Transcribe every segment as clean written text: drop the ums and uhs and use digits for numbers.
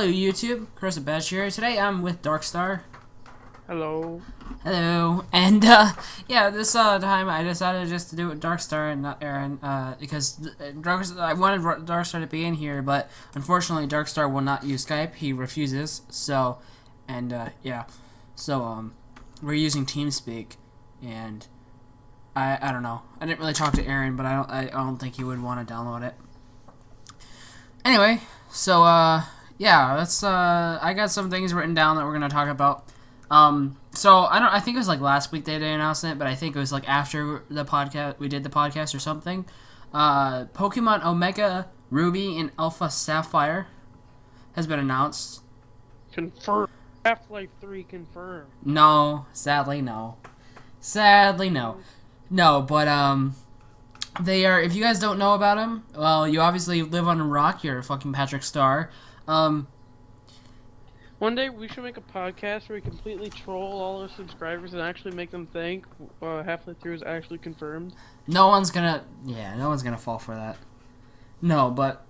Hello YouTube, Corrosive-Badger here. Today I'm with Darkstar. Hello. Hello. And yeah, this time I decided just to do it with Darkstar and not Aaron, because I wanted Darkstar to be in here, but unfortunately Darkstar will not use Skype. He refuses. So, and yeah, so we're using TeamSpeak, and I don't know. I didn't really talk to Aaron, but I don't think he would want to download it. Anyway, so yeah, let's I got some things written down that we're gonna talk about. So I think it was like last week they announced it, but I think it was like after the podcast we did the podcast or something. Pokemon Omega Ruby and Alpha Sapphire has been announced. Confirmed. Half-Life 3 confirmed. No, sadly no. Sadly no. No, but they are. If you guys don't know about them, well, you obviously live on a rock. You're a fucking Patrick Star. One day we should make a podcast where we completely troll all our subscribers and actually make them think Half-Life 3 is actually confirmed. No one's gonna fall for that. No, but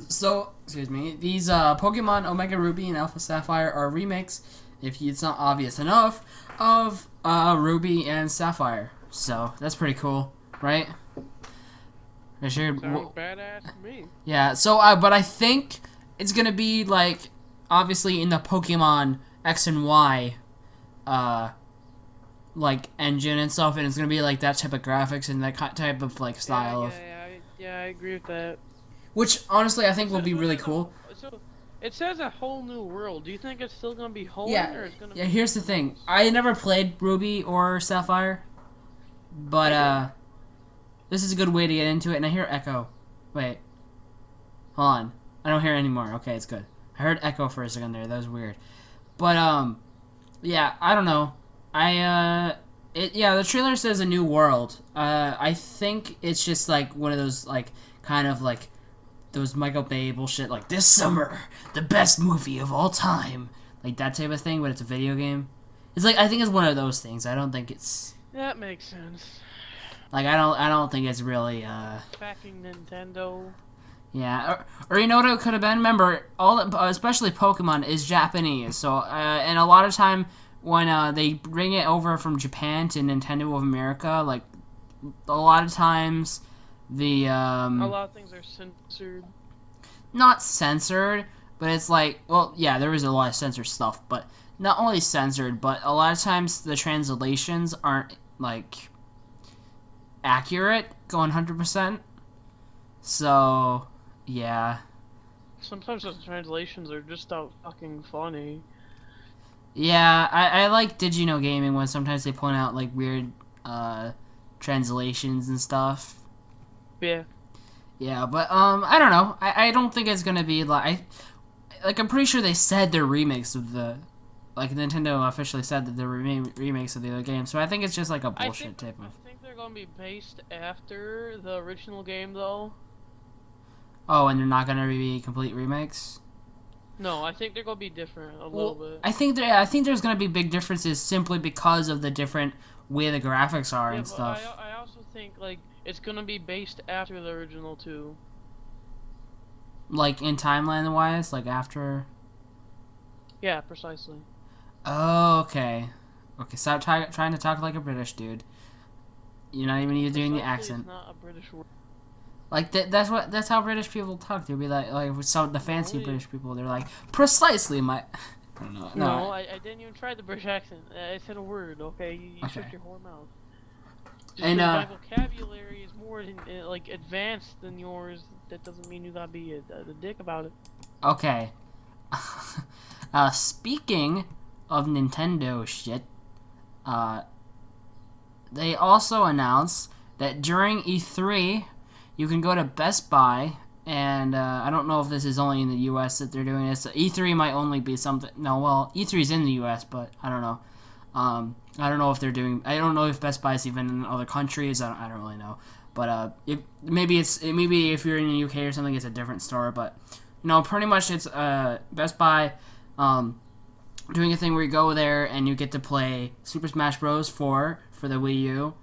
so excuse me. These Pokemon Omega Ruby and Alpha Sapphire are remakes, if it's not obvious enough, of Ruby and Sapphire. So that's pretty cool, right? Sounds badass to me. Yeah. So but I think it's gonna be like obviously in the Pokemon X and Y, like engine and stuff, and it's gonna be like that type of graphics and that type of like style. Yeah, I agree with that. Which honestly I think will be really cool. So it says a whole new world. Do you think it's still gonna be whole? Yeah. Or it's gonna Yeah. Here's the thing. I never played Ruby or Sapphire, but this is a good way to get into it. And I hear Echo. Wait. Hold on. I don't hear it anymore. Okay, it's good. I heard Echo for a second there. That was weird. But yeah, I don't know. Yeah, the trailer says a new world. I think it's just like one of those like kind of like those Michael Bay bullshit like this summer, the best movie of all time. Like that type of thing, but it's a video game. It's like I think it's one of those things. I don't think it's That makes sense. like I don't think it's really Backing Nintendo. yeah, or you know what it could have been? Remember, especially Pokemon is Japanese, so and a lot of time when they bring it over from Japan to Nintendo of America, like a lot of times the A lot of things are censored. not censored, but it's like, well, yeah, there is a lot of censored stuff, but not only censored, but a lot of times the translations aren't like accurate, going 100%. So yeah. Sometimes those translations are just out fucking funny. Yeah, I like Digino Gaming when sometimes they point out like weird translations and stuff. Yeah. Yeah, but I don't know. I don't think it's gonna be like I'm pretty sure they said they're remakes of the Nintendo officially said that they're remakes of the other game. So I think it's just like a bullshit type of. I think they're gonna be based after the original game though. Oh, and they're not gonna be complete remakes? No, I think they're gonna be different a little bit. I think there's gonna be big differences simply because of the different way the graphics are and stuff. I also think like it's gonna be based after the original too. Like in timeline wise, like after. Yeah, precisely. Oh, okay. Okay, stop trying to talk like a British dude. You're not even doing the accent. It's not a British word. Like that's how British people talk. They'll be like with some of the fancy British people. They're like precisely my. I don't know. No, I didn't even try the British accent. I said a word. Okay, you shut your whole mouth. Just And my vocabulary is more like advanced than yours. That doesn't mean you gotta be a dick about it. Okay. Speaking of Nintendo shit, they also announced that during E3. You can go to Best Buy, and I don't know if this is only in the U.S. that they're doing this. E3 might only be something. No, well, E3 is in the U.S., but I don't know. I don't know if they're doing. I don't know if Best Buy is even in other countries. I don't really know. But maybe if you're in the UK or something, it's a different store. But pretty much it's Best Buy doing a thing where you go there and you get to play Super Smash Bros. 4 for the Wii U.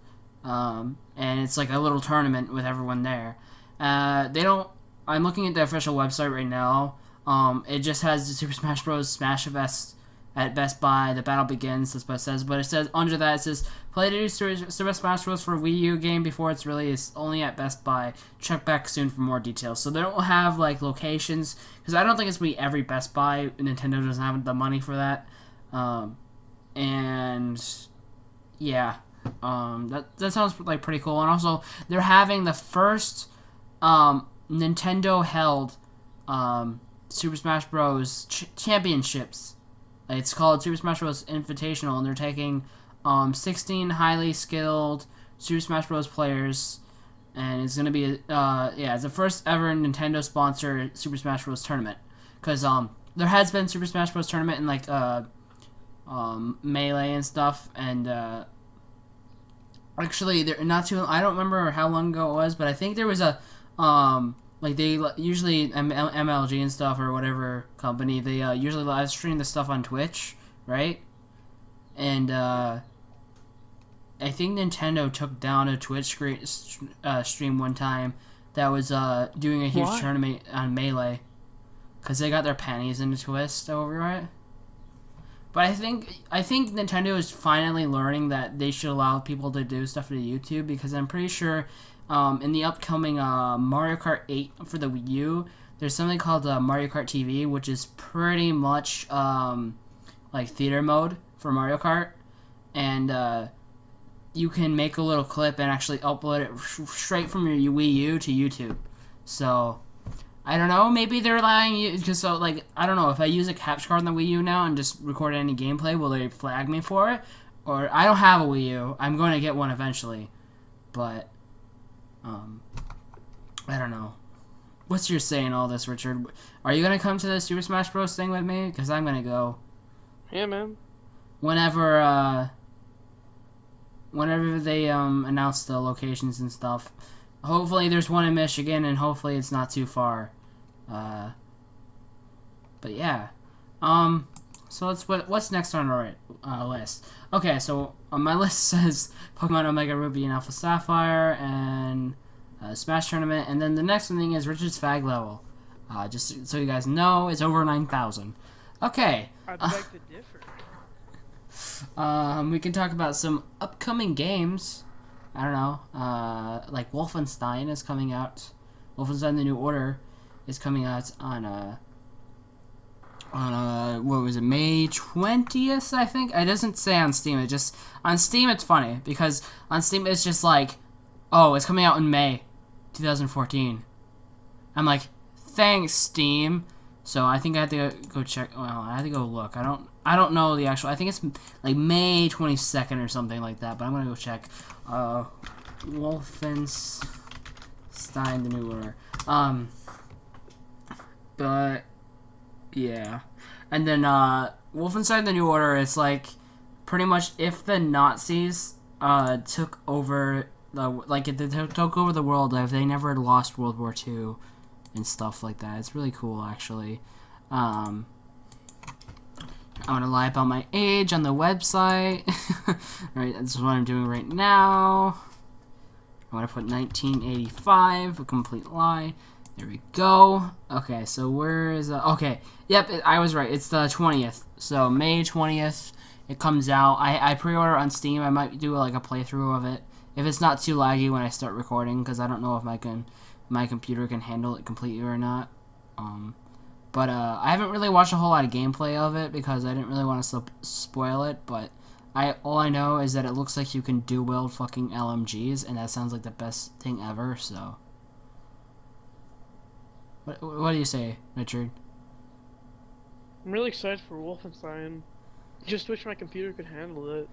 And it's like a little tournament with everyone there. They don't. I'm looking at the official website right now. It just has the Super Smash Bros. Smash Fest at Best Buy. The battle begins. That's what it says. But it says under that, it says play the new Super Smash Bros. For Wii U game before it's released, only at Best Buy. Check back soon for more details. So they don't have like locations, because I don't think it's gonna be every Best Buy. Nintendo doesn't have the money for that. And yeah, that sounds like pretty cool. And also, they're having the first Nintendo held Super Smash Bros. Championships. It's called Super Smash Bros. Invitational, and they're taking 16 highly skilled Super Smash Bros. Players, and it's gonna be it's the first ever Nintendo sponsored Super Smash Bros. Tournament. Because there has been Super Smash Bros. Tournament in like Melee and stuff, and actually they're not too. I don't remember how long ago it was, but I think there was a like they usually MLG and stuff or whatever company, they usually live stream the stuff on Twitch, right? And I think Nintendo took down a Twitch stream one time that was doing a huge tournament on Melee, because they got their panties in a twist over it. But I think Nintendo is finally learning that they should allow people to do stuff to YouTube, because I'm pretty sure in the upcoming Mario Kart 8 for the Wii U, there's something called Mario Kart TV, which is pretty much like theater mode for Mario Kart, and you can make a little clip and actually upload it straight from your Wii U to YouTube. So I don't know, maybe they're allowing you, because so like I don't know, if I use a capture card on the Wii U now and just record any gameplay, will they flag me for it? Or I don't have a Wii U. I'm going to get one eventually, but I don't know. What's your say in all this, Richard? Are you gonna come to the Super Smash Bros. Thing with me? Because I'm gonna go. Yeah, man. Whenever they announce the locations and stuff. Hopefully there's one in Michigan, and hopefully it's not too far. But yeah. So what's next on our list? Okay, so on my list says Pokemon Omega Ruby and Alpha Sapphire and Smash Tournament, and then the next thing is Richard's Fag level. Just so you guys know, it's over 9,000. Okay. I'd like to differ. We can talk about some upcoming games. I don't know. Like Wolfenstein is coming out. Wolfenstein: The New Order is coming out on what was it, May 20th, I think? It doesn't say on Steam. It just on Steam it's funny, because on Steam it's just like, oh, it's coming out in May 2014. I'm like, thanks, Steam. So I think I have to go check. Well, I have to go look. I don't know the actual. I think it's like May 22nd or something like that. But I'm gonna go check. Wolfenstein: The New Order. But yeah, and then Wolfenstein: The New Order is like pretty much if the Nazis took over if they took over the world, if they never lost World War II and stuff like that. It's really cool, actually. I'm gonna lie about my age on the website. Right, that's what I'm doing right now. I'm gonna put 1985, a complete lie. There we go. Okay, so where is okay, yep, I was right. It's the 20th. So May 20th, it comes out. I pre-order on Steam. I might do like a playthrough of it if it's not too laggy when I start recording, because I don't know if my computer can handle it completely or not. But I haven't really watched a whole lot of gameplay of it because I didn't really want to spoil it. But all I know is that it looks like you can dual fucking LMGs, and that sounds like the best thing ever. So, what do you say, Richard? I'm really excited for Wolfenstein. Just wish my computer could handle it.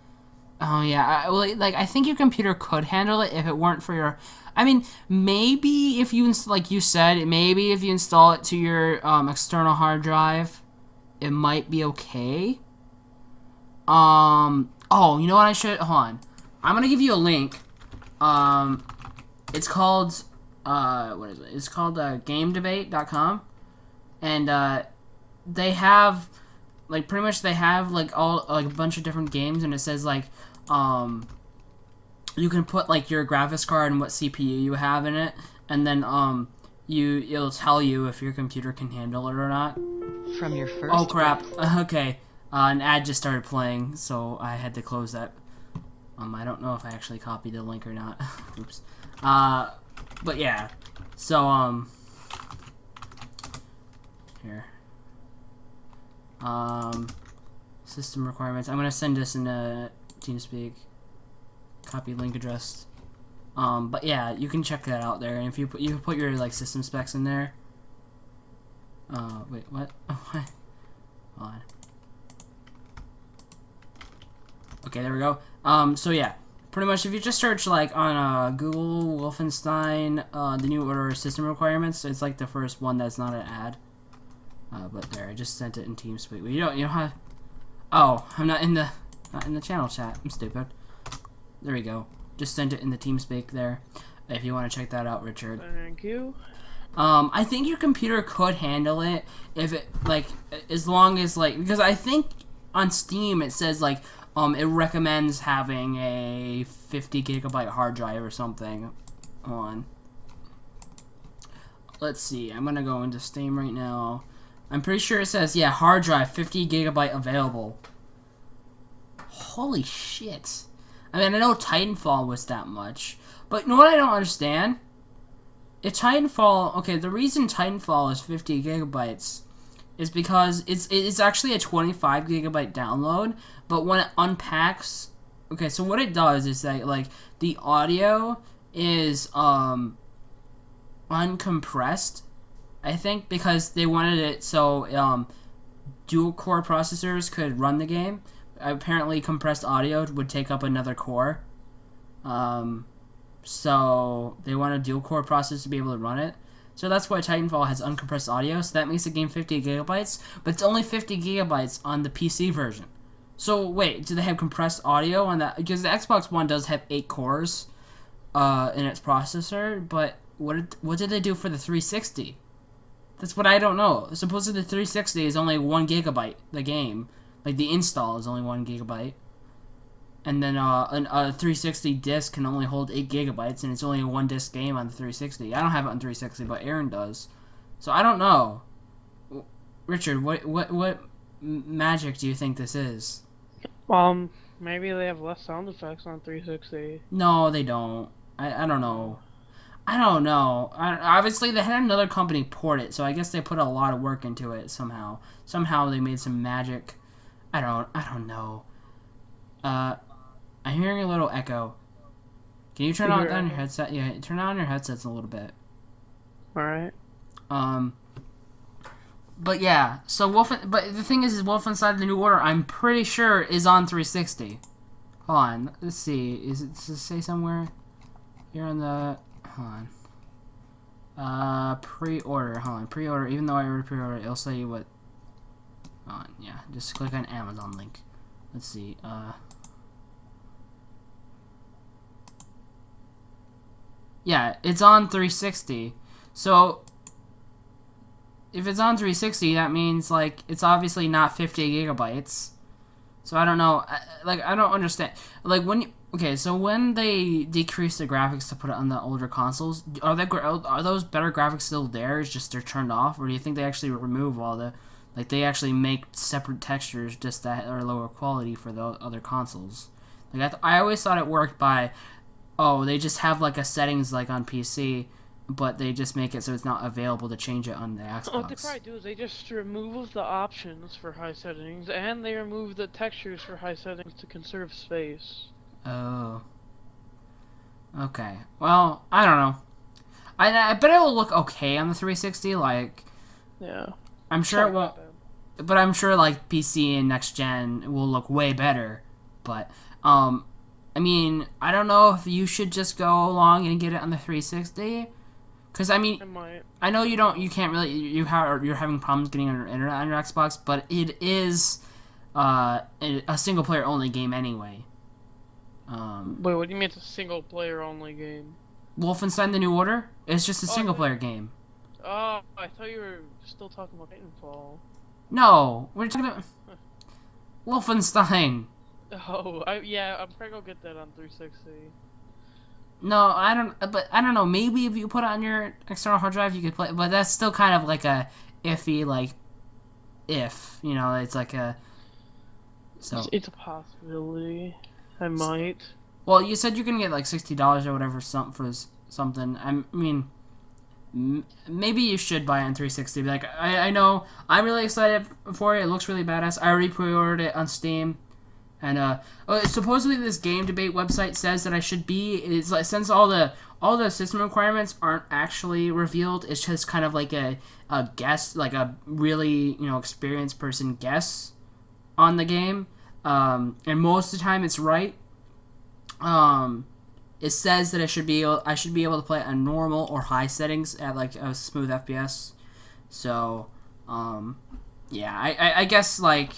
Oh yeah, I think your computer could handle it if it weren't for your. I mean, maybe if you like you said, maybe if you install it to your external hard drive, it might be okay. Oh, you know what I should hold on. I'm gonna give you a link. It's called what is it? It's called GameDebate.com, and they have like pretty much they have like all like a bunch of different games, and it says like you can put like your graphics card and what CPU you have in it, and then it'll tell you if your computer can handle it or not. From your first. Oh crap. Okay. An ad just started playing, so I had to close that. I don't know if I actually copied the link or not. Oops. But yeah. So here. System requirements. I'm gonna send this in TeamSpeak. Copy link address. But yeah, you can check that out there, and if you put your like system specs in there. Wait, what? Oh, what? Hold on. Okay, there we go. So yeah, pretty much if you just search like on Google Wolfenstein, the new order system requirements, it's like the first one that's not an ad. But there, I just sent it in TeamSpeak. Well, you don't have. Oh, I'm not in the channel chat. I'm stupid. There we go. Just sent it in the TeamSpeak there. If you want to check that out, Richard. Thank you. I think your computer could handle it if it like as long as like because I think on Steam it says like it recommends having a 50 gigabyte hard drive or something on. Let's see. I'm gonna go into Steam right now. I'm pretty sure it says yeah hard drive 50 gigabyte available. Holy shit! I mean I know Titanfall was that much, but you know what I don't understand? If Titanfall, okay, the reason Titanfall is 50 gigabytes is because it's actually a 25 gigabyte download, but when it unpacks, okay, so what it does is that like the audio is uncompressed, I think, because they wanted it so dual core processors could run the game. Apparently, compressed audio would take up another core. So they want a dual core processor to be able to run it. So that's why Titanfall has uncompressed audio. So that makes the game 50 gigabytes, but it's only 50 gigabytes on the PC version. So wait, do they have compressed audio on that? Because the Xbox One does have 8 cores in its processor, but what did they do for the 360? That's what I don't know. Supposedly the 360 is only 1 gigabyte. The game, like the install, is only 1 gigabyte. And then a 360 disc can only hold 8 gigabytes, and it's only a 1 disc game on the 360. I don't have it on 360, but Aaron does. So I don't know. Richard, what magic do you think this is? Maybe they have less sound effects on 360. No, they don't. I don't know. I don't know. Obviously, they had another company port it, so I guess they put a lot of work into it somehow. Somehow they made some magic. I don't know. I'm hearing a little echo. Can you turn on your headset? Yeah, turn on your headsets a little bit. Alright. But yeah, so but the thing is Wolfenstein: The New Order, I'm pretty sure is on 360. Hold on, let's see. Does it say somewhere here on the? Hold on. Pre-order. Hold on, pre-order. Even though I already pre-ordered, it'll say you what. Hold on, yeah. Just click on Amazon link. Let's see. Yeah, it's on 360. So if it's on 360, that means like it's obviously not 50 gigabytes. So I don't know. I don't understand. Like so when they decrease the graphics to put it on the older consoles, are those better graphics still there? It's just they're turned off, or do you think they actually remove all the they actually make separate textures just that are lower quality for the other consoles? Like I always thought it worked by they just have like a settings like on PC, but they just make it so it's not available to change it on the Xbox. What they probably do is they just remove the options for high settings, and they remove the textures for high settings to conserve space. Oh. Okay. Well, I don't know. I bet it will look okay on the 360. Like, yeah. I'm sure it won't. But I'm sure like PC and next gen will look way better. But I mean, I don't know if you should just go along and get it on the 360. Because I mean, I know you can't really, you're having problems getting on your internet on your Xbox, but it is a single player only game anyway. Wait, what do you mean it's a single player only game? Wolfenstein: The New Order? It's just a single player game. Oh, I thought you were still talking about Titanfall. No, we're talking about Wolfenstein. Oh, yeah, I'm probably gonna get that on 360. No, I don't. But I don't know. Maybe if you put it on your external hard drive, you could play. But that's still kind of like a iffy, like if it's like a. So It's a possibility. I might. well, you said you can get like $60 or whatever for something. I mean, maybe you should buy it on 360. Like I know I'm really excited for it. It looks really badass. I already pre-ordered it on Steam. And supposedly this game debate website says that I should be. It's like since all the system requirements aren't actually revealed, it's just kind of like a guess, like a really experienced person guess on the game. And most of the time it's right. It says that I should be able to play it on normal or high settings at like a smooth FPS. So yeah, I guess like.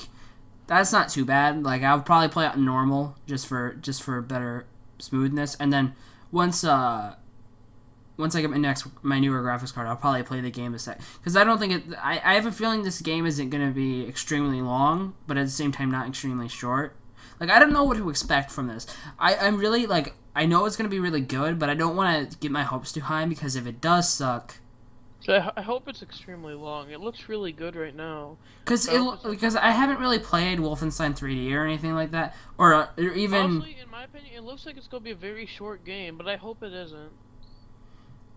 That's not too bad. Like I would probably play it on normal just for better smoothness. And then once I get my newer graphics card, I'll probably play the game a sec. Because I don't think I have a feeling this game isn't gonna be extremely long, but at the same time not extremely short. Like I don't know what to expect from this. I'm really like I know it's gonna be really good, but I don't want to get my hopes too high because if it does suck. So I hope it's extremely long. It looks really good right now. Because I haven't really played Wolfenstein 3D or anything like that, or even. Honestly, in my opinion, it looks like it's gonna be a very short game, but I hope it isn't.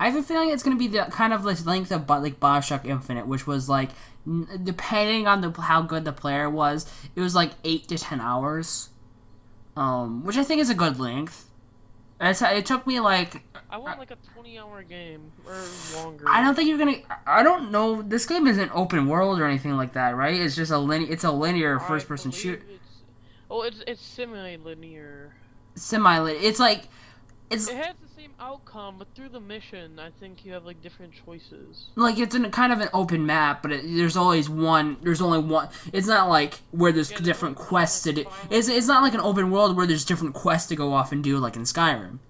I have a feeling it's gonna be the kind of the length of like BioShock Infinite, which was like, depending on how good the player was, it was like 8 to 10 hours, which I think is a good length. It took me like. I want like a 20-hour game or longer. I don't think you're gonna. I don't know. This game isn't open world or anything like that, right? It's just It's a linear first-person shoot. It's semi-linear. Semi-linear. It's like. It has the same outcome, but through the mission, I think you have like different choices. Like it's in kind of an open map, but there's always one. There's only one. It's not like where there's different quests to do. It's not like an open world where there's different quests to go off and do, like in Skyrim.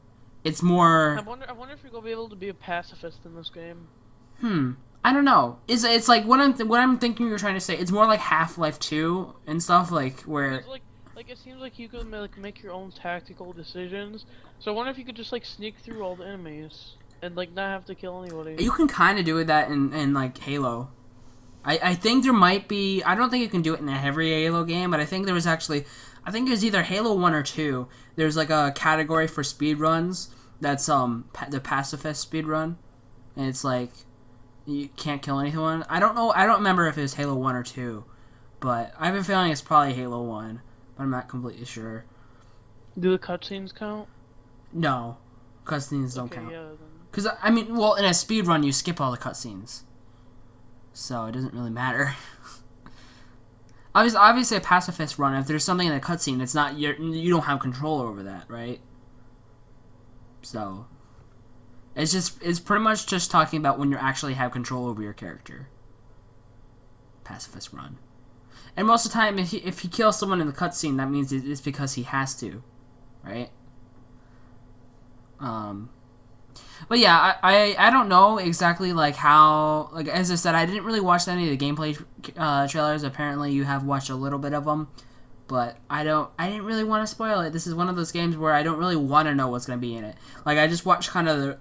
It's more. I wonder if you're gonna be able to be a pacifist in this game. I don't know. It's like what I'm thinking you're trying to say. It's more like Half-Life 2 and stuff like where. It's like it seems like you can like make your own tactical decisions. So I wonder if you could just like sneak through all the enemies and like not have to kill anybody. You can kind of do that in like Halo. I think there might be. I don't think you can do it in every Halo game, but I think there was actually. I think it was either Halo 1 or 2. There's like a category for speedruns that's the pacifist speedrun. And it's like you can't kill anyone. I don't know. I don't remember if it was Halo 1 or 2. But I have a feeling it's probably Halo 1. But I'm not completely sure. Do the cutscenes count? No. Cutscenes don't count. Yeah, Because, I mean, well, in a speedrun you skip all the cutscenes. So it doesn't really matter. Obviously, a pacifist run. If there's something in the cutscene, it's not you don't have control over that, right? So it's pretty much just talking about when you actually have control over your character. Pacifist run, and most of the time, if he kills someone in the cutscene, that means it's because he has to, right? But yeah, I don't know exactly like how, like as I said, I didn't really watch any of the gameplay trailers. Apparently you have watched a little bit of them, but I didn't really want to spoil it. This is one of those games where I don't really want to know what's going to be in it. Like I just watched kind of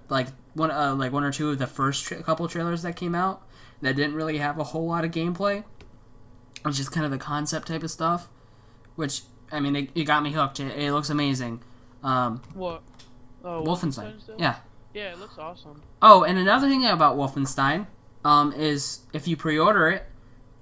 one or two of the first couple trailers that came out that didn't really have a whole lot of gameplay. It's just kind of the concept type of stuff, which I mean it got me hooked. It looks amazing. What? Oh, Wolfenstein. Yeah. Yeah, it looks awesome. Oh, and another thing about Wolfenstein is if you pre-order it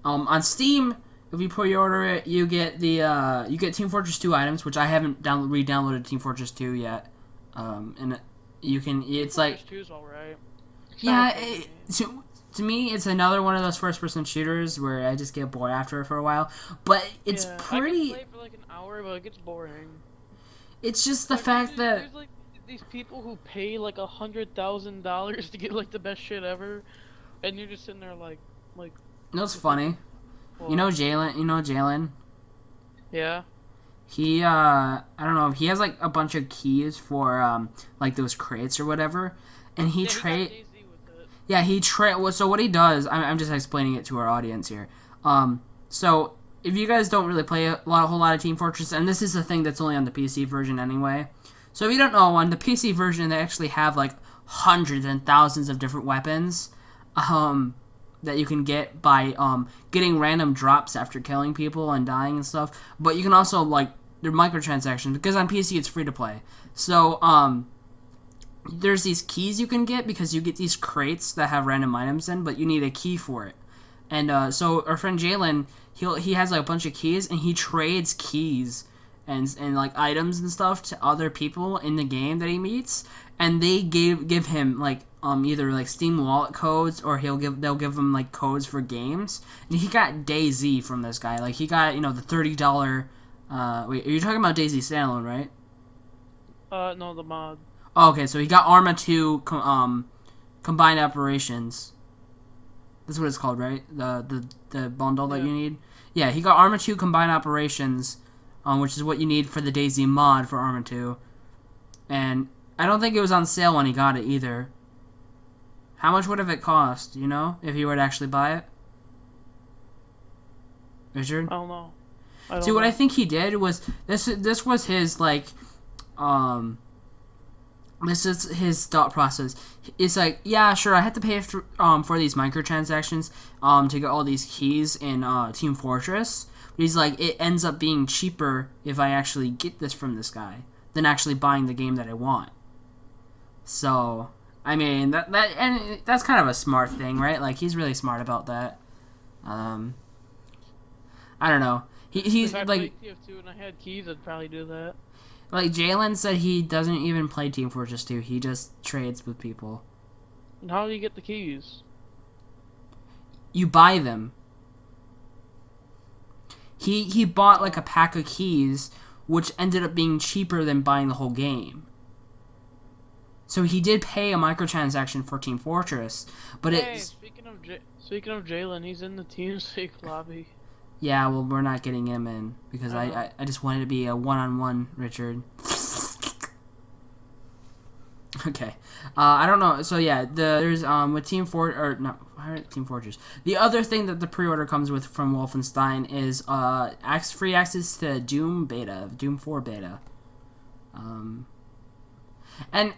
on Steam, if you pre-order it, you get Team Fortress 2 items, which I haven't re-downloaded Team Fortress 2 yet. And you can. It's like. Team Fortress 2's alright. Yeah. To me, it's another one of those first-person shooters where I just get bored after it for a while. But it's pretty. I can play for like an hour, but it gets boring. It's just the fact that. There's like these people who pay like $100,000 to get like the best shit ever, and you're just sitting there like. You know what's funny? Well, you know Jalen? Yeah. He I don't know, he has like a bunch of keys for like those crates or whatever, and he trade. Yeah, so what he does, I'm just explaining it to our audience here. So if you guys don't really play a whole lot of Team Fortress, and this is a thing that's only on the PC version anyway. So if you don't know, on the PC version, they actually have like hundreds and thousands of different weapons that you can get by getting random drops after killing people and dying and stuff. But you can also, like, they're microtransactions, because on PC it's free to play. So there's these keys you can get, because you get these crates that have random items in, but you need a key for it. And so our friend Jalen, he has like a bunch of keys, and he trades keys and like items and stuff to other people in the game that he meets, and they give him like either like Steam wallet codes, or they'll give him like codes for games. And he got DayZ from this guy. Like, he got, the $30. Wait, are you talking about DayZ standalone, right? No, the mod. Oh, okay, so he got Arma 2 combined operations. That's what it's called, right? The bundle that you need. Yeah, he got Arma 2 combined operations, which is what you need for the DayZ mod for Arma 2. And I don't think it was on sale when he got it either. How much would have it cost, if he were to actually buy it? Richard? I don't know. See, what I think he did was, this was his, like, this is his thought process. It's like, yeah, sure, I have to pay for these microtransactions to get all these keys in Team Fortress. But he's like, it ends up being cheaper if I actually get this from this guy than actually buying the game that I want. So, I mean, that's kind of a smart thing, right? Like, he's really smart about that. I don't know. He's if I like, played TF2 and I had keys, I'd probably do that. Like, Jalen said he doesn't even play Team Fortress 2. He just trades with people. And how do you get the keys? You buy them. He bought like a pack of keys, which ended up being cheaper than buying the whole game. So he did pay a microtransaction for Team Fortress, but speaking of Jalen, he's in the TeamSpeak lobby. Yeah, well, we're not getting him in, because I just wanted to be a one-on-one, Richard. Okay. I don't know. So, yeah, there's, with Team Fortress. The other thing that the pre-order comes with from Wolfenstein is, free access to Doom 4 beta. And,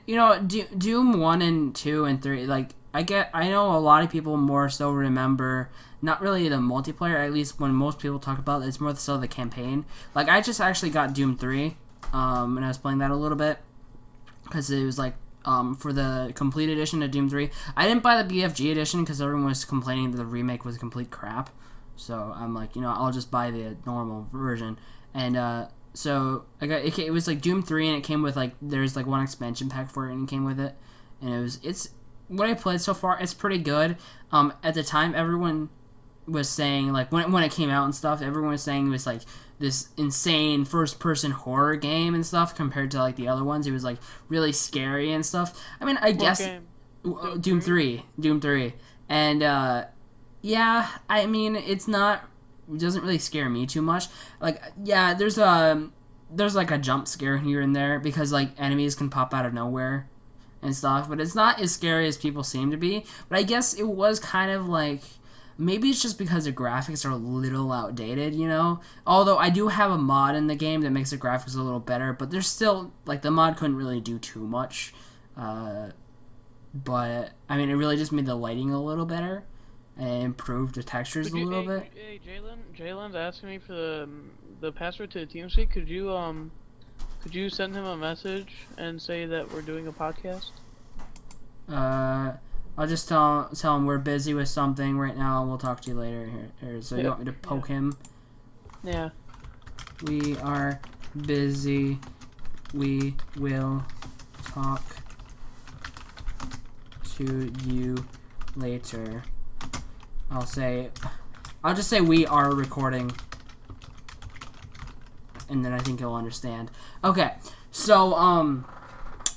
Doom 1 and 2 and 3, like, I know a lot of people more so remember not really the multiplayer, at least when most people talk about it, it's more so the campaign. Like, I just actually got Doom 3, and I was playing that a little bit, because it was like, for the complete edition of Doom 3. I didn't buy the BFG edition, because everyone was complaining that the remake was complete crap, so I'm like, I'll just buy the normal version. And, so, it was like Doom 3, and it came with, like, there's like one expansion pack for it, and it came with it, and it's what I played so far, it's pretty good. At the time, everyone was saying, like, when it came out and stuff, everyone was saying it was, like, this insane first-person horror game and stuff compared to, like, the other ones. It was, like, really scary and stuff. I mean, I guess... Game? Doom 3. Doom 3. And, yeah, I mean, it doesn't really scare me too much. Like, yeah, there's like, a jump scare here and there, because, like, enemies can pop out of nowhere and stuff, but it's not as scary as people seem to be. But I guess it was kind of like, maybe it's just because the graphics are a little outdated, although I do have a mod in the game that makes the graphics a little better, but there's still, like, the mod couldn't really do too much, but I mean, it really just made the lighting a little better and improved the textures a little bit. Hey, Jalen's asking me for the password to the TeamSpeak. Could you send him a message and say that we're doing a podcast? I'll just tell him we're busy with something right now. We'll talk to you later. Here. So you want me to poke him? Yeah. We are busy. We will talk to you later. I'll just say we are recording. And then I think he'll understand. Okay, so,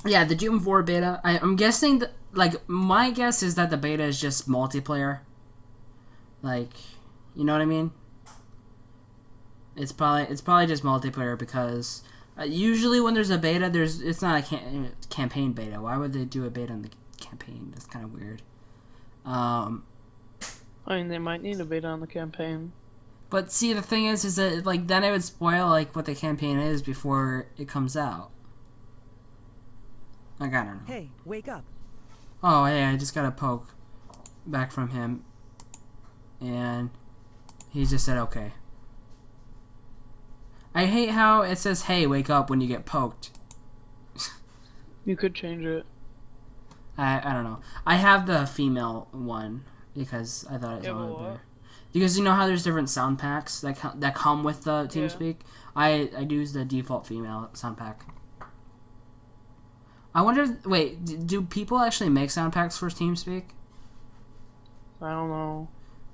yeah, the Doom 4 beta, I'm guessing that, like, my guess is that the beta is just multiplayer. Like, you know what I mean? It's probably just multiplayer, because usually when there's a beta, it's not a campaign beta. Why would they do a beta in the campaign? That's kind of weird. I mean, they might need a beta on the campaign. But see, the thing is that, like, then it would spoil, like, what the campaign is before it comes out. Like, I don't know. Hey, wake up. Oh, hey, I just got a poke back from him. And he just said, okay. I hate how it says, hey, wake up when you get poked. You could change it. I don't know. I have the female one because I thought it sounded better. Because you know how there's different sound packs that come with the TeamSpeak? Yeah. I use the default female sound pack. I wonder, wait, do people actually make sound packs for TeamSpeak? I don't know.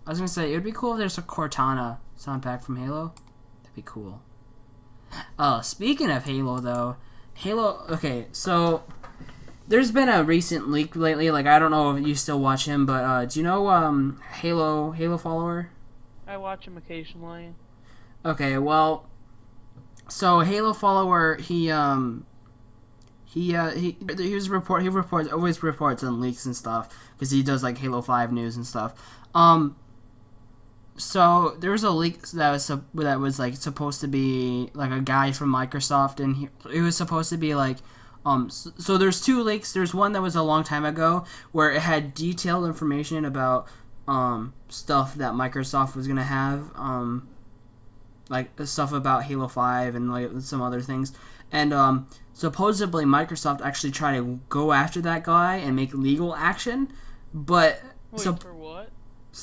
I was gonna say, it would be cool if there's a Cortana sound pack from Halo. That'd be cool. Speaking of Halo, though, okay, so there's been a recent leak lately. Like, I don't know if you still watch him, but do you know Halo Follower? I watch him occasionally. Okay, well, so Halo Follower, he always reports on leaks and stuff because he does like Halo 5 news and stuff. So there was a leak that was like supposed to be like a guy from Microsoft, and it was supposed to be like so there's two leaks. There's one that was a long time ago where it had detailed information about stuff that Microsoft was gonna have, like stuff about Halo 5 and like some other things, and supposedly Microsoft actually tried to go after that guy and make legal action, but for what?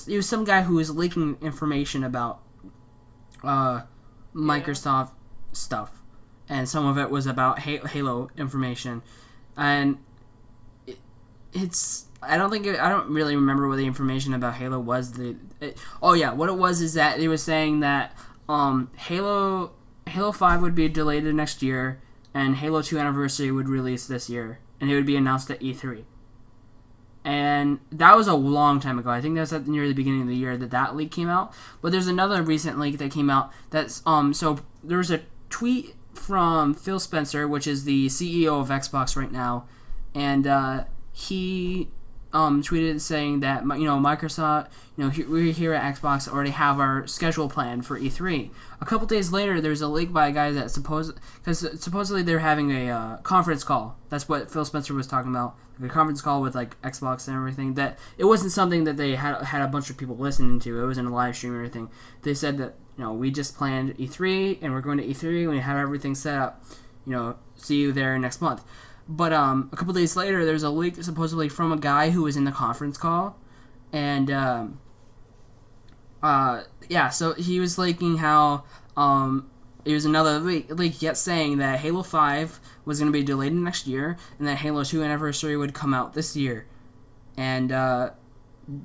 It was some guy who was leaking information about Microsoft stuff, and some of it was about Halo information, and I don't really remember what the information about Halo was. What it was is that they were saying that Halo 5 would be delayed to next year, and Halo 2 Anniversary would release this year, and it would be announced at E3. And that was a long time ago. I think that was at near the beginning of the year that leak came out. But there's another recent leak that came out that's so there was a tweet from Phil Spencer, which is the CEO of Xbox right now, and he tweeted saying that Microsoft, we here at Xbox already have our schedule planned for E3. A couple days later, there's a leak by a guy that supposedly they're having a conference call. That's what Phil Spencer was talking about, like a conference call with like Xbox and everything. That it wasn't something that they had a bunch of people listening to. It wasn't a live stream or anything. They said that we just planned E3 and we're going to E3 and we have everything set up. See you there next month. But a couple days later, there's a leak supposedly from a guy who was in the conference call, and so he was leaking how it was another leak yet saying that Halo 5 was going to be delayed next year, and that Halo 2 Anniversary would come out this year. And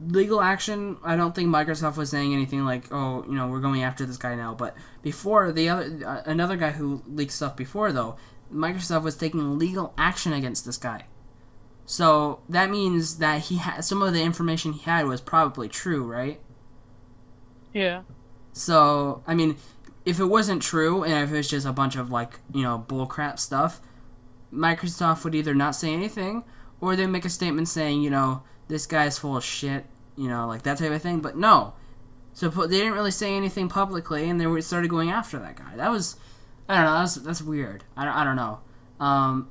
legal action, I don't think Microsoft was saying anything like, we're going after this guy now. But before, another guy who leaked stuff before, though, Microsoft was taking legal action against this guy. So that means that some of the information he had was probably true, right? Yeah. So, I mean, if it wasn't true, and if it was just a bunch of, bullcrap stuff, Microsoft would either not say anything, or they'd make a statement saying, this guy's full of shit, like that type of thing. But no. So they didn't really say anything publicly, and they started going after that guy. That was... I don't know, that's weird. I don't know.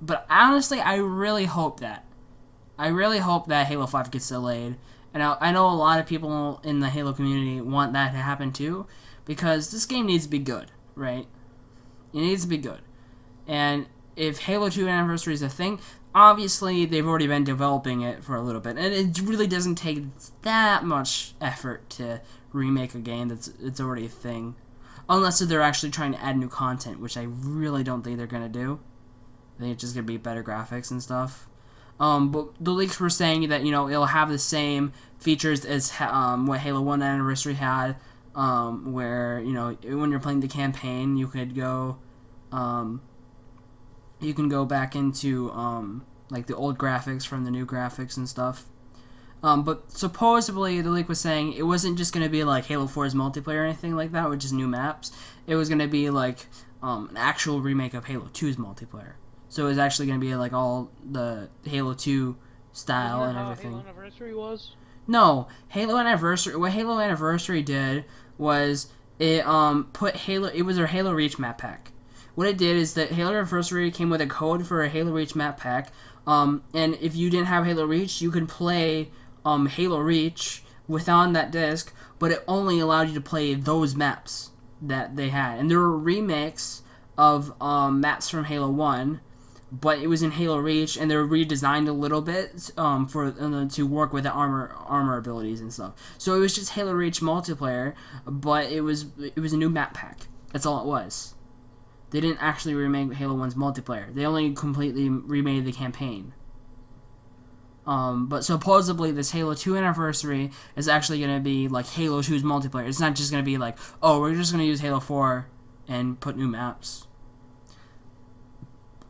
But honestly, I really hope that Halo 5 gets delayed. And I know a lot of people in the Halo community want that to happen too, because this game needs to be good, right? It needs to be good. And if Halo 2 Anniversary is a thing, obviously they've already been developing it for a little bit. And it really doesn't take that much effort to remake a game it's already a thing. Unless they're actually trying to add new content, which I really don't think they're going to do. I think it's just going to be better graphics and stuff. But the leaks were saying that, it'll have the same features as what Halo 1 Anniversary had, where, when you're playing the campaign, you can go back into, the old graphics from the new graphics and stuff. But supposedly the leak was saying it wasn't just going to be like Halo 4's multiplayer or anything like that with just new maps. It was going to be like an actual remake of Halo 2's multiplayer. So it was actually going to be like all the Halo 2 style and everything. Halo Anniversary was? No, Halo Anniversary. What Halo Anniversary did was it put Halo. It was their Halo Reach map pack, what it did is that Halo Anniversary came with a code for a Halo Reach map pack. And if you didn't have Halo Reach, you could play Halo Reach without that disc, but it only allowed you to play those maps that they had. And there were remakes of maps from Halo 1, but it was in Halo Reach, and they were redesigned a little bit to work with the armor abilities and stuff. So it was just Halo Reach multiplayer, but it was a new map pack. That's all it was. They didn't actually remake Halo 1's multiplayer. They only completely remade the campaign. But supposedly this Halo 2 Anniversary is actually going to be like Halo 2's multiplayer. It's not just going to be like, oh, we're just going to use Halo 4 and put new maps.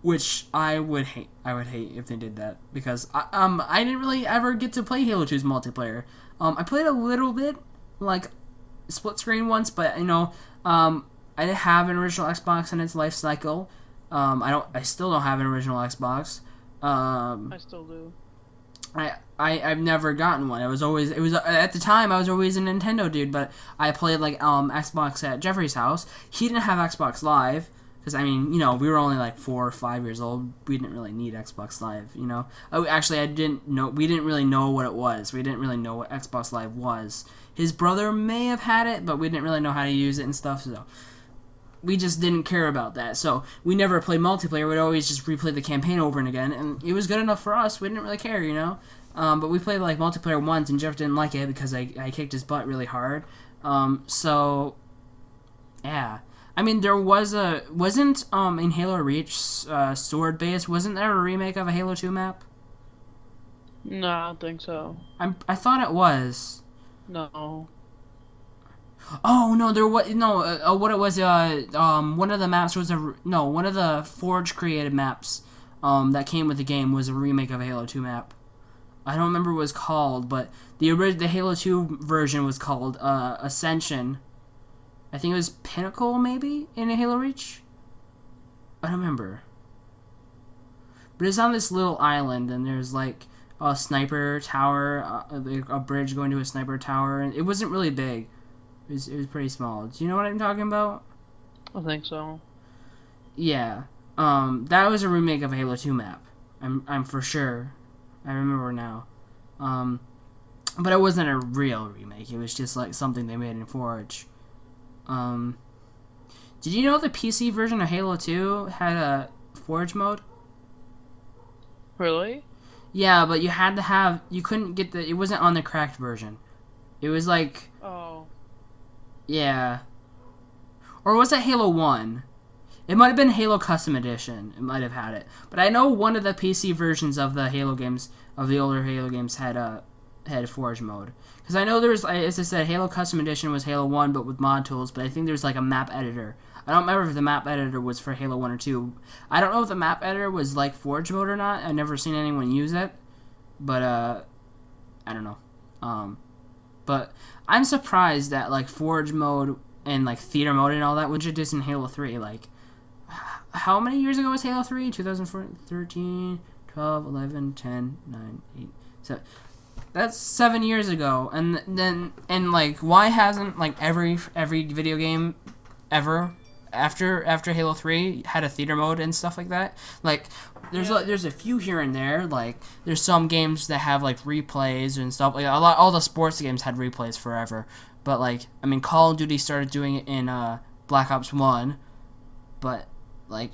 Which I would hate. I would hate if they did that, because I didn't really ever get to play Halo 2's multiplayer. I played a little bit, like split screen once, but I didn't have an original Xbox in its life cycle. I still don't have an original Xbox. I still do. I've never gotten one. It was at the time I was always a Nintendo dude, but I played like Xbox at Jeffrey's house. He didn't have Xbox Live. Because, we were only like 4 or 5 years old. We didn't really need Xbox Live, Actually, we didn't really know what it was. We didn't really know what Xbox Live was. His brother may have had it, but we didn't really know how to use it and stuff, so we just didn't care about that. So we never played multiplayer. We'd always just replay the campaign over and again, and it was good enough for us. We didn't really care, But we played like multiplayer once, and Jeff didn't like it because I kicked his butt really hard. Yeah. There wasn't in Halo Reach Sword Base, wasn't there a remake of a Halo 2 map? No, I don't think so. I thought it was. No. Oh no, there was what it was. One of the maps was one of the Forge created maps that came with the game was a remake of a Halo 2 map. I don't remember what it was called, but the Halo 2 version was called Ascension. I think it was Pinnacle, maybe, in a Halo Reach? I don't remember. But it's on this little island, and there's, like, a sniper tower, a bridge going to a sniper tower, and it wasn't really big. It was pretty small. Do you know what I'm talking about? I think so. Yeah. That was a remake of a Halo 2 map. I'm for sure. I remember now. But it wasn't a real remake. It was just, like, something they made in Forge. Did you know the PC version of Halo 2 had a Forge mode? Really? Yeah, but you couldn't get it wasn't on the cracked version. It was like... Oh. Yeah. Or was it Halo 1? It might have been Halo Custom Edition. It might have had it. But I know one of the PC versions of the Halo games, of the older Halo games, had Forge mode. Because I know there's, as I said, Halo Custom Edition was Halo 1, but with mod tools, but I think there's like a map editor. I don't remember if the map editor was for Halo 1 or 2. I don't know if the map editor was like Forge mode or not. I've never seen anyone use it. But, I don't know. But I'm surprised that, like, Forge mode and, like, theater mode and all that was just in Halo 3. Like, how many years ago was Halo 3? 2013, 12, 11, 10, 9, 8, 7... That's 7 years ago, and like, why hasn't like every video game ever after Halo 3 had a theater mode and stuff like that? Like, there's a few here and there. Like, there's some games that have like replays and stuff. Like all the sports games had replays forever, but like, Call of Duty started doing it in Black Ops 1, but like,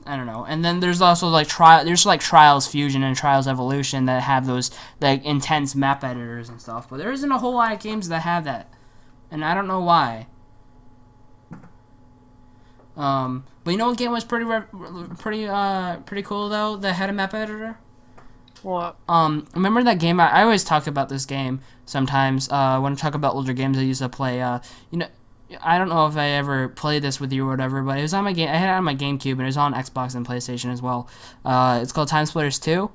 I don't know. And then there's also like Trials Fusion and Trials Evolution that have those like intense map editors and stuff. But there isn't a whole lot of games that have that, and I don't know why. But you know what game was pretty cool though that had a map editor? What? Remember that game? I always talk about this game sometimes. When I talk about older games I used to play. I don't know if I ever played this with you or whatever, but it was on my game. I had it on my GameCube, and it was on Xbox and PlayStation as well. It's called Time Splitters 2.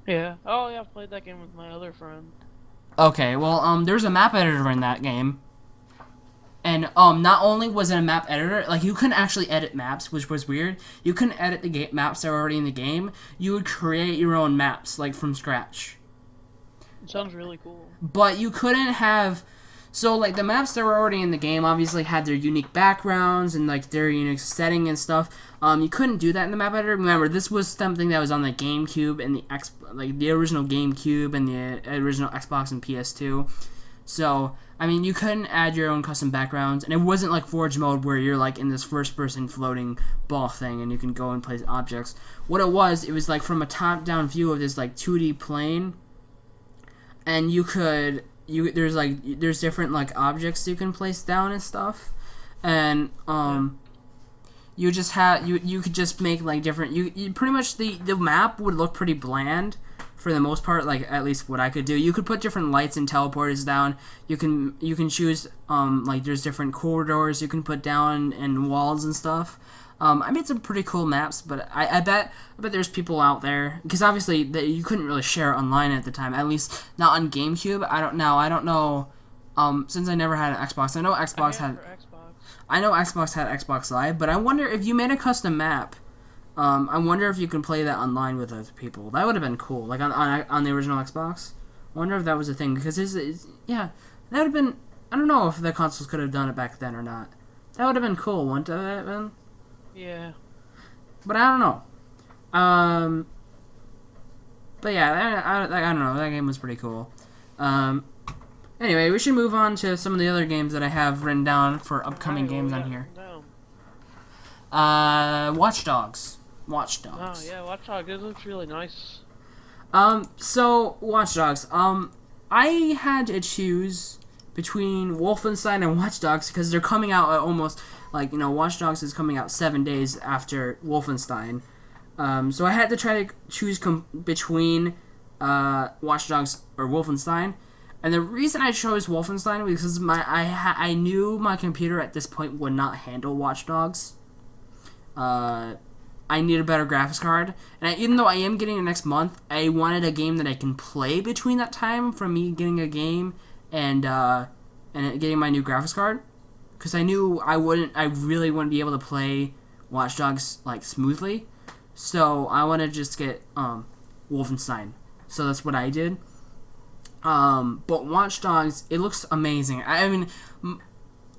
Yeah. Oh, yeah, I played that game with my other friend. Okay, well, there's a map editor in that game. And not only was it a map editor, like, you couldn't actually edit maps, which was weird. You couldn't edit the maps that were already in the game. You would create your own maps, like, from scratch. It sounds really cool. But you couldn't have... So, like, the maps that were already in the game obviously had their unique backgrounds and, like, their unique setting and stuff. You couldn't do that in the map editor. Remember, this was something that was on the GameCube and the original GameCube and the original Xbox and PS2. So, I mean, you couldn't add your own custom backgrounds, and it wasn't like Forge mode where you're, like, in this first-person floating ball thing and you can go and place objects. What it was like from a top-down view of this, like, 2D plane, and there's different, like, objects you can place down and stuff, and you could just make, like, different, you pretty much the map would look pretty bland for the most part, like, at least what I could do. You could put different lights and teleporters down. You can choose like, there's different corridors you can put down and walls and stuff. I made some pretty cool maps, but I bet there's people out there, because obviously you couldn't really share online at the time, at least not on GameCube. I don't know. Since I never had an Xbox, I know Xbox had Xbox Live, but I wonder if you made a custom map. I wonder if you can play that online with other people. That would have been cool, like on the original Xbox. I wonder if that was a thing, because that would have been. I don't know if the consoles could have done it back then or not. That would have been cool, wouldn't it have been? Yeah. But I don't know. But yeah, I don't know. That game was pretty cool. Anyway, we should move on to some of the other games that I have written down for upcoming games on here. Watch Dogs. Oh yeah, Watch Dogs. It looks really nice. So Watch Dogs. I had to choose between Wolfenstein and Watch Dogs because they're coming out almost, like, Watch Dogs is coming out 7 days after Wolfenstein. So I had to try to choose between Watch Dogs or Wolfenstein. And the reason I chose Wolfenstein was because I knew my computer at this point would not handle Watch Dogs. I need a better graphics card, and even though I am getting it next month, I wanted a game that I can play between that time from me getting a game and getting my new graphics card, because I knew I really wouldn't be able to play Watch Dogs, like, smoothly, so I want to just get Wolfenstein. So that's what I did. But Watch Dogs, it looks amazing. I mean,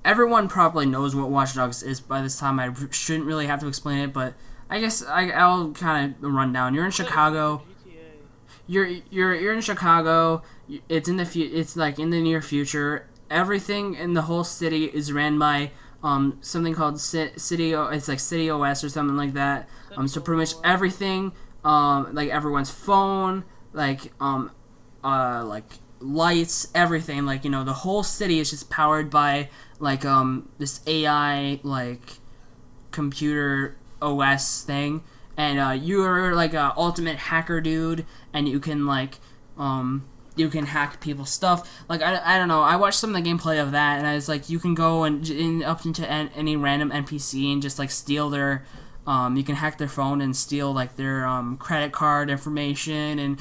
everyone probably knows what Watch Dogs is by this time. I shouldn't really have to explain it, but I guess I'll kind of run down. You're in Chicago. You're in Chicago. It's like in the near future. Everything in the whole city is ran by something called City. It's like City OS or something like that. So pretty much everything, like everyone's phone, like lights, everything, like, the whole city is just powered by, like, this AI, like, computer OS thing, and you're like a ultimate hacker dude, and you can, like, you can hack people's stuff. Like, I don't know, I watched some of the gameplay of that, and I was like, you can go up into any random NPC and just, like, steal their, you can hack their phone and steal, like, their credit card information and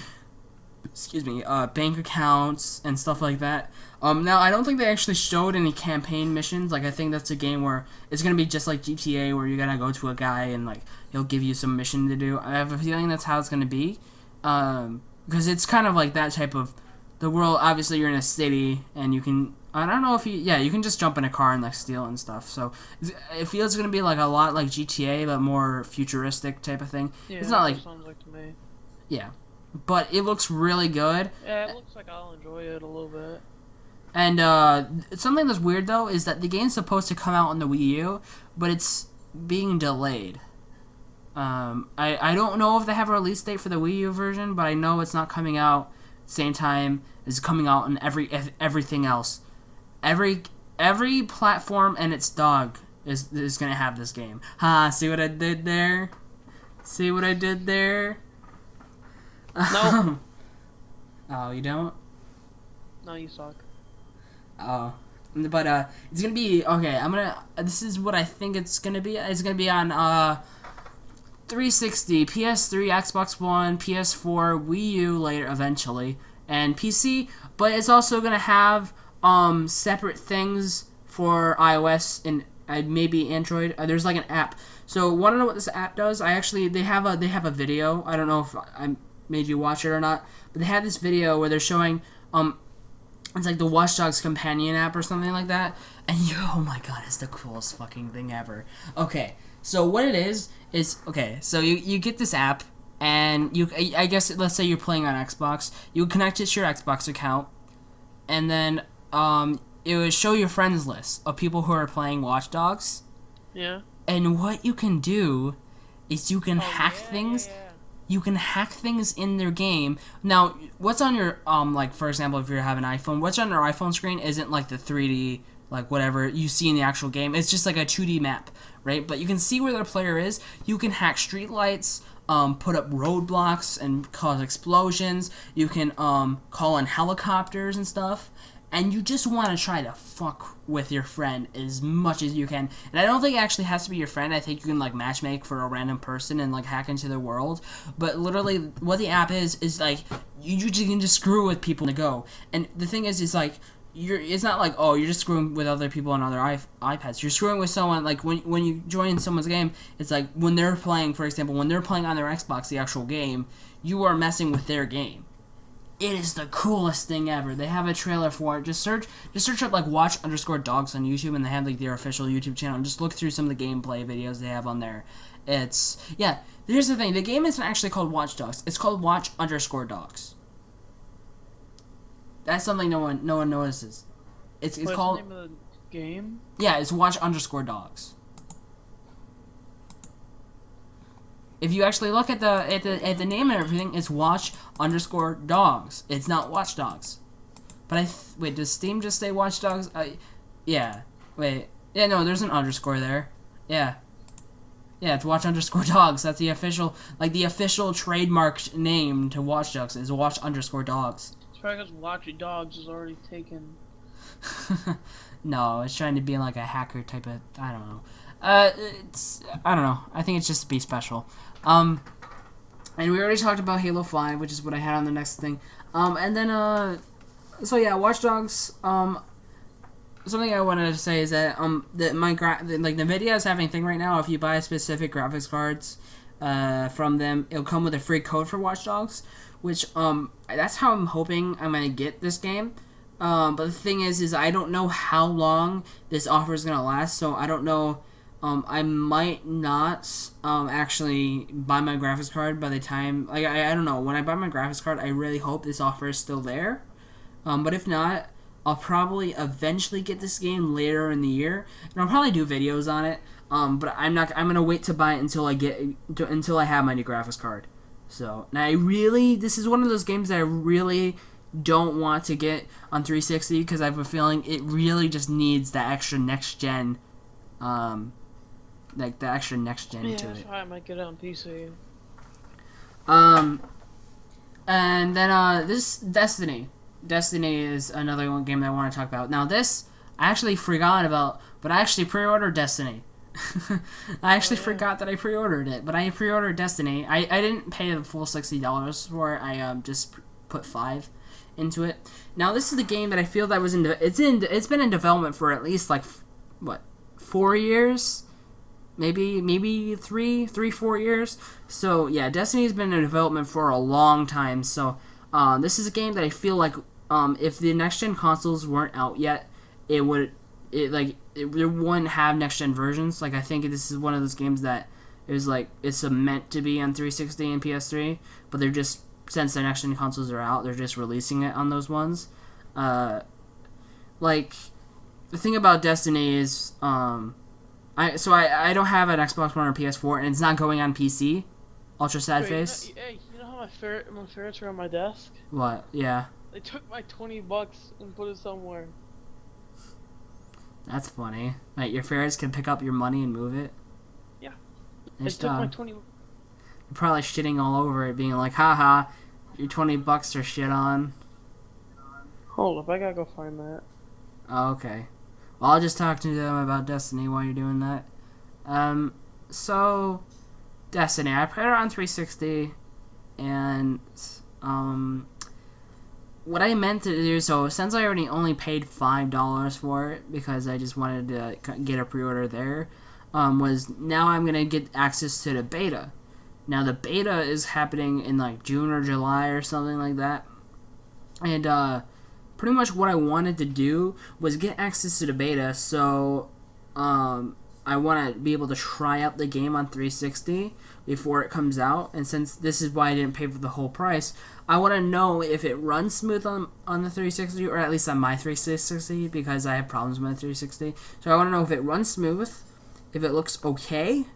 bank accounts and stuff like that. Now, I don't think they actually showed any campaign missions. Like, I think that's a game where it's going to be just like GTA, where you got to go to a guy and, like, he'll give you some mission to do. I have a feeling that's how it's going to be. Because it's kind of like that type of... The world, obviously, you're in a city, and you can... I don't know if you... Yeah, you can just jump in a car and, like, steal and stuff. So, it feels going to be, like, a lot like GTA, but more futuristic type of thing. Yeah, it's not like... sounds like to me. Yeah. But it looks really good. Yeah, it looks like I'll enjoy it a little bit. And something that's weird, though, is that the game's supposed to come out on the Wii U, but it's being delayed. I don't know if they have a release date for the Wii U version, but I know it's not coming out same time as coming out on everything else. Every platform and its dog is going to have this game. See what I did there? See what I did there? No. Oh, you don't? No, you suck. Oh. But, it's gonna be... Okay, this is what I think it's gonna be. It's gonna be on, 360, PS3, Xbox One, PS4, Wii U later, eventually, and PC. But it's also gonna have, separate things for iOS and maybe Android. There's, like, an app. So, wanna know what this app does? They have a video. I don't know if I made you watch it or not, but they have this video where they're showing It's like the Watch Dogs companion app or something like that. And oh my god, it's the coolest fucking thing ever. Okay, so what it is, okay, so you get this app, and I guess, let's say you're playing on Xbox, you connect it to your Xbox account, and then, it would show your friends list of people who are playing Watch Dogs. Yeah. And what you can do is you can hack things. Yeah. You can hack things in their game. Now, what's on your, like, for example, if you have an iPhone, what's on your iPhone screen isn't, like, the 3D, like, whatever you see in the actual game. It's just, like, a 2D map, right? But you can see where the player is. You can hack streetlights, put up roadblocks and cause explosions. You can, call in helicopters and stuff. And you just want to try to fuck with your friend as much as you can. And I don't think it actually has to be your friend. I think you can, like, matchmake for a random person and, like, hack into their world. But literally, what the app is like, you can just screw with people to go. And the thing is like, it's not like, oh, you're just screwing with other people on other iPads. You're screwing with someone, like, when you join someone's game, it's like, when they're playing, for example, when they're playing on their Xbox, the actual game, you are messing with their game. It is the coolest thing ever. They have a trailer for it. Just search up, like, watch_dogs on YouTube, and they have, like, their official YouTube channel, and just look through some of the gameplay videos they have on there. Yeah, here's the thing. The game isn't actually called Watch Dogs. It's called watch_dogs. That's something no one notices. It's called... What's the name of the game? Yeah, it's watch_dogs. If you actually look at the name and everything, it's watch_dogs. It's not Watch Dogs. But wait, does Steam just say Watch Dogs? Yeah. Wait. Yeah, no, there's an underscore there. Yeah. Yeah, it's watch_dogs. That's the official, like, the official trademarked name to Watch Dogs is watch_dogs. It's probably because Watch Dogs is already taken. No, it's trying to be like a hacker type of, I don't know. I don't know. I think it's just to be special. And we already talked about Halo 5, which is what I had on the next thing. And then, so yeah, Watch Dogs, something I wanted to say is that, the NVIDIA is having a thing right now. If you buy specific graphics cards, from them, it'll come with a free code for Watch Dogs, which, that's how I'm hoping I'm gonna get this game. But the thing is I don't know how long this offer is gonna last, so I don't know. I might not actually buy my graphics card by the time, like, I don't know, when I buy my graphics card, I really hope this offer is still there. But if not, I'll probably eventually get this game later in the year, and I'll probably do videos on it. But I'm gonna wait to buy it until I have my new graphics card. So, now this is one of those games that I really don't want to get on 360 because I have a feeling it really just needs that extra next gen, like the extra next gen to it. That's why I might get it on PC. And then this Destiny is another one game that I want to talk about. Now this I actually forgot about, but I actually pre-ordered Destiny. I actually forgot that I pre-ordered it, but I pre-ordered Destiny. I didn't pay the full $60 for it. I just put $5 into it. Now this is the game that I feel that it's been in development for at least, like, what, 4 years, maybe 4 years. So yeah, Destiny's been in development for a long time. So this is a game that I feel like if the next gen consoles weren't out yet, it wouldn't have next gen versions. Like, I think this is one of those games that is like it's meant to be on 360 and PS3, but they're just, since their next gen consoles are out, they're just releasing it on those ones. Like, the thing about Destiny is I don't have an Xbox One or PS4, and it's not going on PC. Ultra sad face. Hey, you know how my ferrets are on my desk? What? Yeah. They took my $20 and put it somewhere. That's funny. Like, your ferrets can pick up your money and move it? Yeah. Nice They took my job. 20. You're probably shitting all over it, being like, haha, your $20 are shit on. Hold up, I gotta go find that. Oh, okay. Well, I'll just talk to them about Destiny while you're doing that. So, Destiny. I played it on 360, and, what I meant to do, so since I already only paid $5 for it, because I just wanted to get a pre-order there, was now I'm going to get access to the beta. Now, the beta is happening in, like, June or July or something like that. And, pretty much what I wanted to do was get access to the beta, so I want to be able to try out the game on 360 before it comes out, and since this is why I didn't pay for the whole price, I want to know if it runs smooth on the 360, or at least on my 360, because I have problems with my 360. So I want to know if it runs smooth, if it looks okay.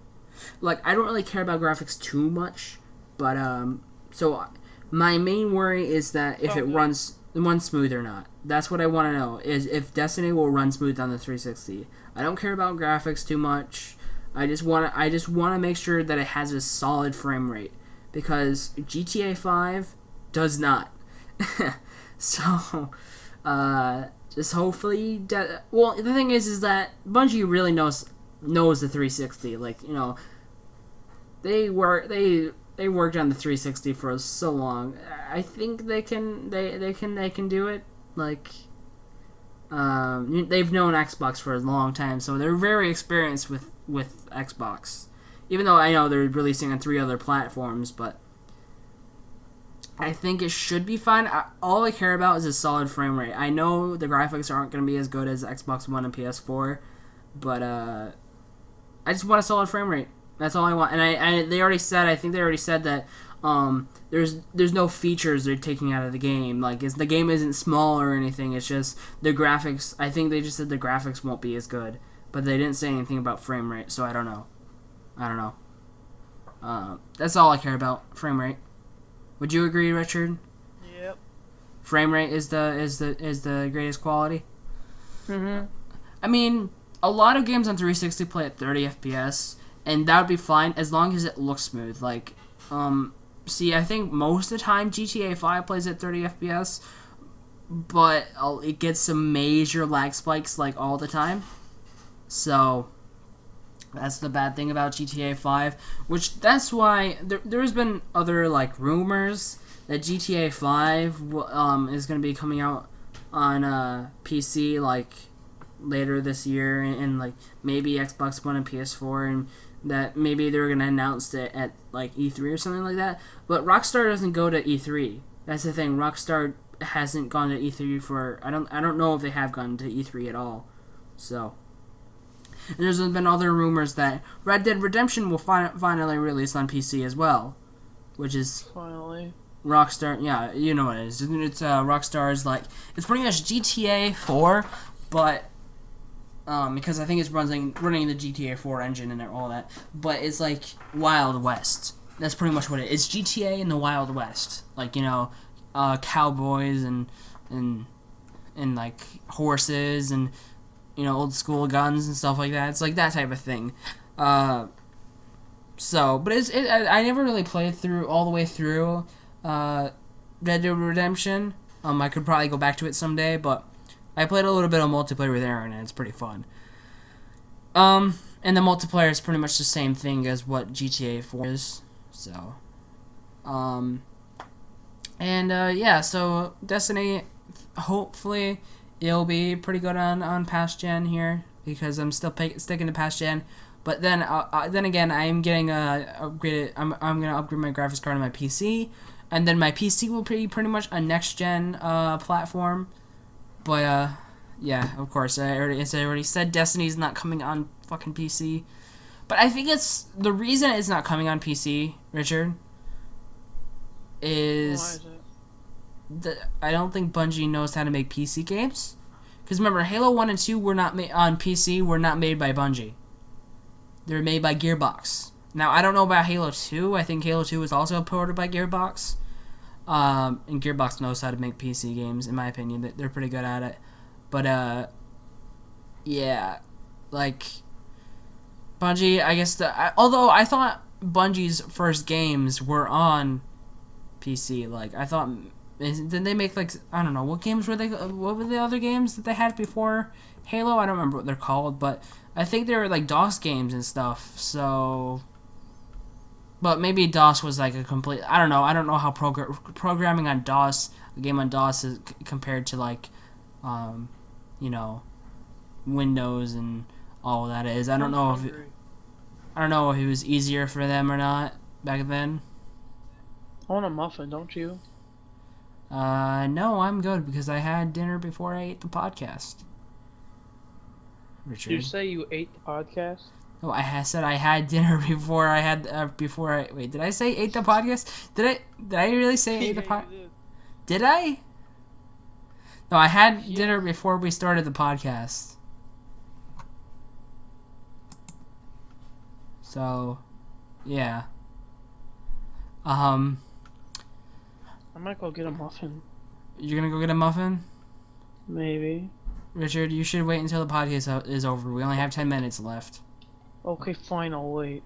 Like, I don't really care about graphics too much, but so my main worry is that if it runs smooth or not. That's what I want to know, is if Destiny will run smooth on the 360. I don't care about graphics too much. I just want to make sure that it has a solid frame rate, because GTA 5 does not. So just hopefully well, the thing is that Bungie really knows the 360. Like, you know, they worked on the 360 for so long. I think they can do it. Like, they've known Xbox for a long time, so they're very experienced with Xbox. Even though I know they're releasing on 3 other platforms, but I think it should be fine. All I care about is a solid frame rate. I know the graphics aren't going to be as good as Xbox One and PS4, but I just want a solid frame rate. That's all I want. And I think they already said that there's no features they're taking out of the game. Like, the game isn't small or anything. It's just the graphics. I think they just said the graphics won't be as good, but they didn't say anything about frame rate. So I don't know. That's all I care about. Frame rate. Would you agree, Richard? Yep. Frame rate is the greatest quality. Mhm. I mean, a lot of games on 360 play at 30 FPS, and that would be fine as long as it looks smooth. Like, see, I think most of the time GTA 5 plays at 30 FPS, but it gets some major lag spikes like all the time. So that's the bad thing about GTA 5, which that's why there's been other like rumors that GTA 5 is going to be coming out on PC like later this year, and like maybe Xbox One and PS4, and that maybe they're going to announce it at like E3 or something like that. But Rockstar doesn't go to E3. That's the thing. Rockstar hasn't gone to E3 for I don't know if they have gone to E3 at all. So, and there's been other rumors that Red Dead Redemption will finally release on PC as well, which is finally Rockstar. Yeah, you know what it is. It's Rockstar's like, it's pretty much GTA 4, but because I think it's running the GTA 4 engine and all that, but it's like Wild West. That's pretty much what it is. It's GTA in the Wild West, like, you know, cowboys and like horses and, you know, old school guns and stuff like that. It's like that type of thing. So, but I never really played all the way through Red Dead Redemption. I could probably go back to it someday, but I played a little bit of multiplayer with Aaron, and it's pretty fun. And the multiplayer is pretty much the same thing as what GTA 4 is. So, yeah, so Destiny, hopefully it'll be pretty good on past gen here, because I'm still sticking to past gen. But then again, I'm getting upgraded. I'm gonna upgrade my graphics card on my PC, and then my PC will be pretty much a next gen platform. But yeah, of course, as I already said, Destiny's not coming on fucking PC. But I think the reason it's not coming on PC, Richard, is I don't think Bungie knows how to make PC games. Because remember, Halo 1 and 2 were not on PC. Were not made by Bungie. They were made by Gearbox. Now, I don't know about Halo 2. I think Halo 2 was also ported by Gearbox. And Gearbox knows how to make PC games, in my opinion. They're pretty good at it. But, yeah. Like, Bungie, I guess although I thought Bungie's first games were on PC. Like, I thought, did they make, like, I don't know, what were the other games that they had before Halo? I don't remember what they're called, but I think they were, like, DOS games and stuff, so, but maybe DOS was, like, a complete, I don't know how programming on DOS, a game on DOS is compared to, like, you know, Windows and all that is. I don't know if it was easier for them or not back then. I want a muffin, don't you? No, I'm good because I had dinner before I ate the podcast. Richard. Did you say you ate the podcast? No, said I had dinner before I had wait, did I say ate the podcast? Did I really say ate the podcast? Did I? No, I had dinner before we started the podcast. So, yeah. I might go get a muffin. You're gonna go get a muffin? Maybe. Richard, you should wait until the podcast is over. We only have 10 minutes left. Okay, fine, I'll wait.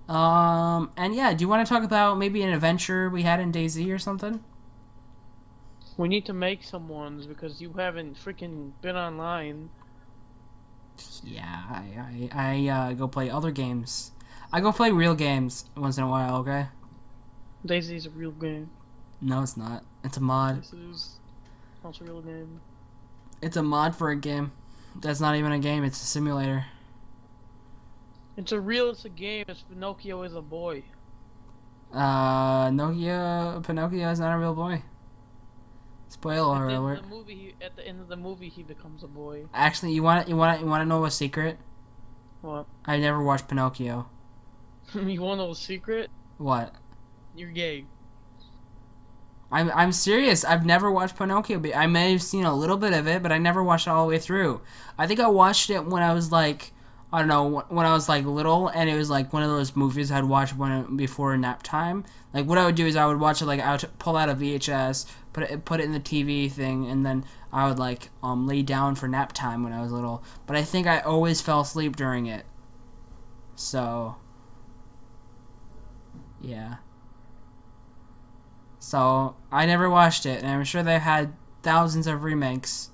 And yeah, do you want to talk about maybe an adventure we had in DayZ or something? We need to make some ones because you haven't freaking been online. Yeah, I go play other games. I go play real games once in a while, okay? DayZ's a real game. No, it's not. It's a mod. Yes, it is. It's a real game. It's a mod for a game. That's not even a game, it's a simulator. It's a game. It's Pinocchio is a boy. Pinocchio is not a real boy. Spoiler alert. At the end of the movie, he becomes a boy. Actually, you want to know a secret? What? I never watched Pinocchio. You want to know a secret? What? You're gay. I'm serious. I've never watched Pinocchio. But I may have seen a little bit of it, but I never watched it all the way through. I think I watched it when I was like, I don't know, when I was like little, and it was like one of those movies I'd watch before nap time. Like what I would do is I would watch it, like I would pull out a VHS, put it in the TV thing, and then I would like lay down for nap time when I was little. But I think I always fell asleep during it. So yeah. So I never watched it, and I'm sure they've had thousands of remakes.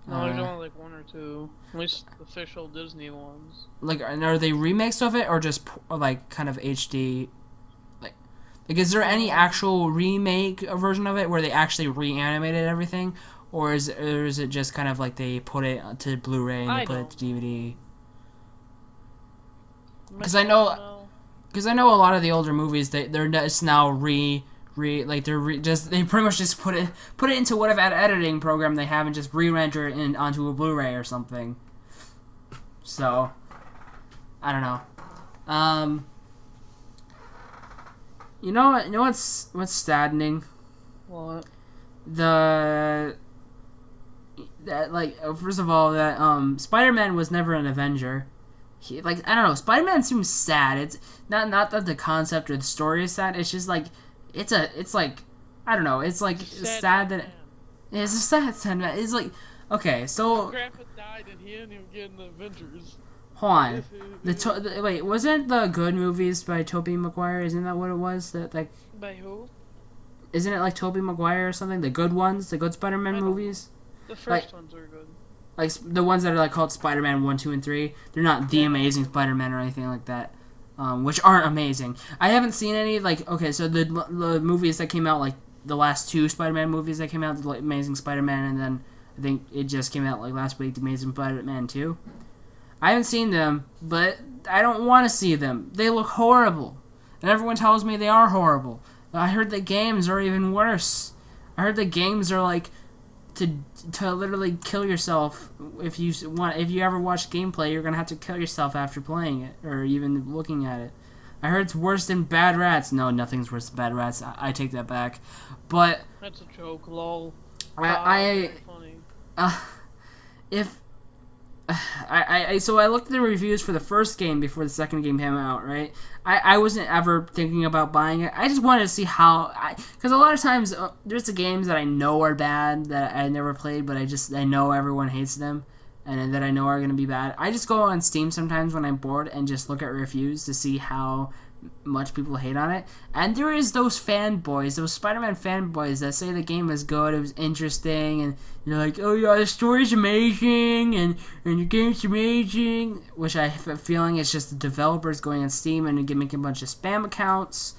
No, there's only like one or two. At least the official Disney ones. Like, are they remakes of it, or just like kind of HD? Like, is there any actual remake version of it where they actually reanimated everything, or is it just kind of like they put it to Blu-ray and they put it to DVD? Because I know a lot of the older movies they're just now they pretty much just put it into whatever editing program they have and just re-render it onto a Blu-ray or something. So I don't know. You know what's saddening? What? First of all, that Spider-Man was never an Avenger. I don't know, Spider-Man seems sad. It's not that the concept or the story is sad. It's just like it's like I don't know. It's like sad that it's a sad man. It's like okay, so Grandpa died and he didn't even get in the Avengers. Hold on. Wait, wasn't the good movies by Tobey Maguire? Isn't that what it was? By who? Isn't it like Tobey Maguire or something? The good ones, the good Spider-Man movies. The first ones were good. Like the ones that are like called Spider-Man 1, 2, and 3. They're not the Amazing Spider-Man or anything like that. Which aren't amazing. I haven't seen any okay. So the movies that came out, like the last two Spider-Man movies that came out, the Amazing Spider-Man, and then I think it just came out like last week, the Amazing Spider-Man 2. I haven't seen them, but I don't want to see them. They look horrible, and everyone tells me they are horrible. I heard the games are even worse. I heard the games are like to literally kill yourself. If you ever watch gameplay, you're gonna have to kill yourself after playing it or even looking at it. I heard it's worse than Bad Rats. No, nothing's worse than Bad Rats. I take that back. But that's a joke, lol. So I looked at the reviews for the first game before the second game came out, right? I wasn't ever thinking about buying it. I just wanted to see how... Because a lot of times, there's the games that I know are bad, that I never played, but I know everyone hates them, and that I know are going to be bad. I just go on Steam sometimes when I'm bored and just look at reviews to see how much people hate on it. And there is those fanboys, those Spider-Man fanboys that say the game was good, it was interesting, and you're like, oh yeah, the story's amazing, and the game's amazing, which I have a feeling it's just the developers going on Steam and making a bunch of spam accounts,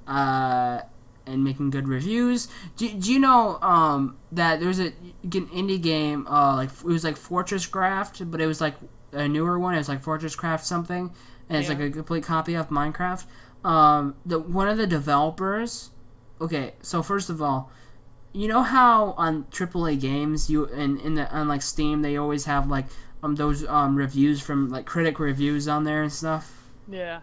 and making good reviews. Do you know that there's an indie game, it was like Fortress Craft, but it was like a newer one, it was like Fortress Craft something, and it's like a complete copy of Minecraft. One of the developers... Okay, so first of all, you know how on AAA games you in the on like Steam they always have like those reviews from like critic reviews on there and stuff. Yeah.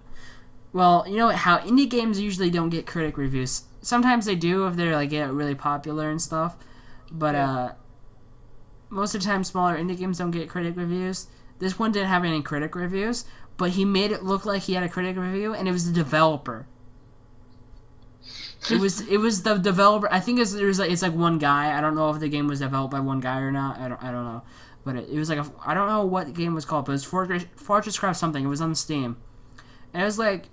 Well, you know how indie games usually don't get critic reviews. Sometimes they do if they're like get really popular and stuff, but most of the time smaller indie games don't get critic reviews. This one didn't have any critic reviews, but he made it look like he had a critic review, and it was the developer. It was the developer. I think it's like one guy. I don't know if the game was developed by one guy or not. I don't know, but it was like I don't know what the game was called, but it was Fortress Craft something. It was on Steam, and it was like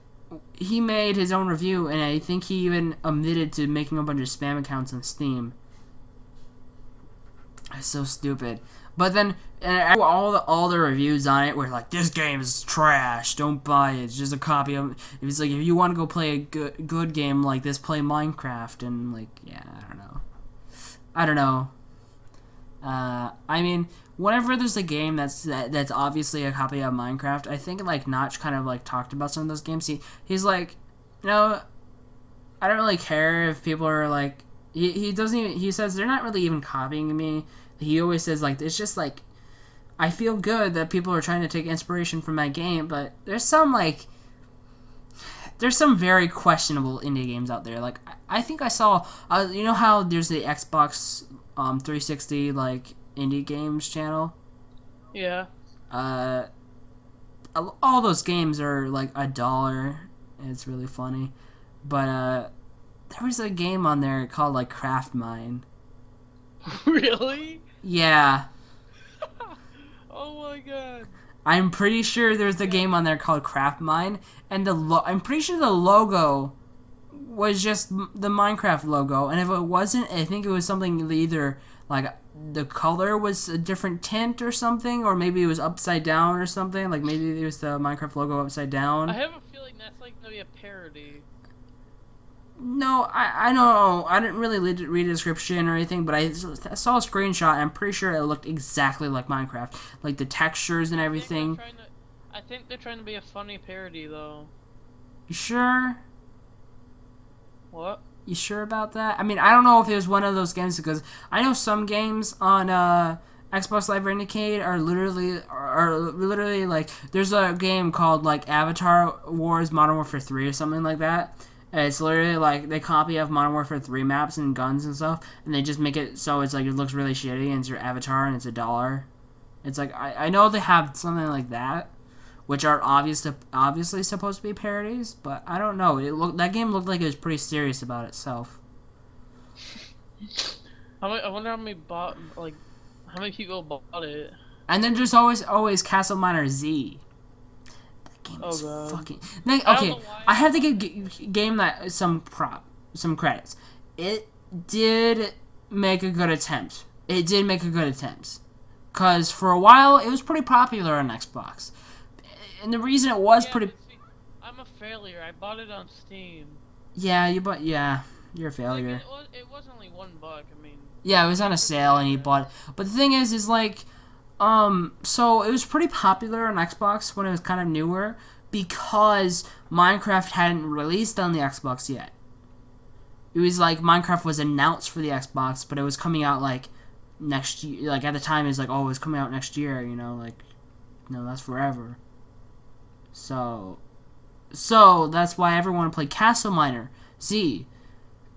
he made his own review, and I think he even admitted to making a bunch of spam accounts on Steam. It's so stupid. But then all the reviews on it were like, this game is trash, don't buy it, it's just a copy of it. It's like, if you want to go play a good game like this, play Minecraft. And like, yeah, I don't know. I mean, whenever there's a game that's obviously a copy of Minecraft, I think like Notch kind of like talked about some of those games. He's like, you know, I don't really care if people are like, he doesn't even, he says they're not really even copying me. He always says like, it's just like, I feel good that people are trying to take inspiration from my game, but there's some very questionable indie games out there. Like I think I saw, you know how there's the Xbox 360 like indie games channel. Yeah. All those games are like $1. It's really funny, but there was a game on there called like Craft Mine. Really? Yeah. Oh my god. I'm pretty sure there's a game on there called Craft Mine, and I'm pretty sure the logo was just the Minecraft logo, and if it wasn't, I think it was something either like the color was a different tint or something, or maybe it was upside down or something. Like maybe it was the Minecraft logo upside down. I have a feeling that's like gonna be a parody. No, I don't know. I didn't really read the description or anything, but I saw a screenshot, and I'm pretty sure it looked exactly like Minecraft. Like the textures and everything. I think they're trying to be a funny parody, though. You sure? What? You sure about that? I mean, I don't know if it was one of those games, because I know some games on Xbox Live Arcade are literally like, there's a game called like Avatar Wars Modern Warfare 3 or something like that. It's literally like they copy of Modern Warfare 3 maps and guns and stuff, and they just make it so it's like it looks really shitty, and it's your avatar and it's $1. It's like I know they have something like that, which are obviously supposed to be parodies, but I don't know. That game looked like it was pretty serious about itself. I wonder how many people bought it. And then there's always Castle Miner Z. Game is fucking. Okay, I have to give game that some credits. It did make a good attempt. Cause for a while it was pretty popular on Xbox, and the reason it was pretty. See, I'm a failure. I bought it on Steam. Yeah, you're a failure. Like, it was only $1. I mean. Yeah, it was on a sale and you bought it. But the thing is like. So it was pretty popular on Xbox when it was kind of newer, because Minecraft hadn't released on the Xbox yet. It was like Minecraft was announced for the Xbox, but it was coming out like next year. Like at the time, it's like, oh, it's coming out next year. You know, like, no, that's forever. So that's why everyone played Castle Miner Z,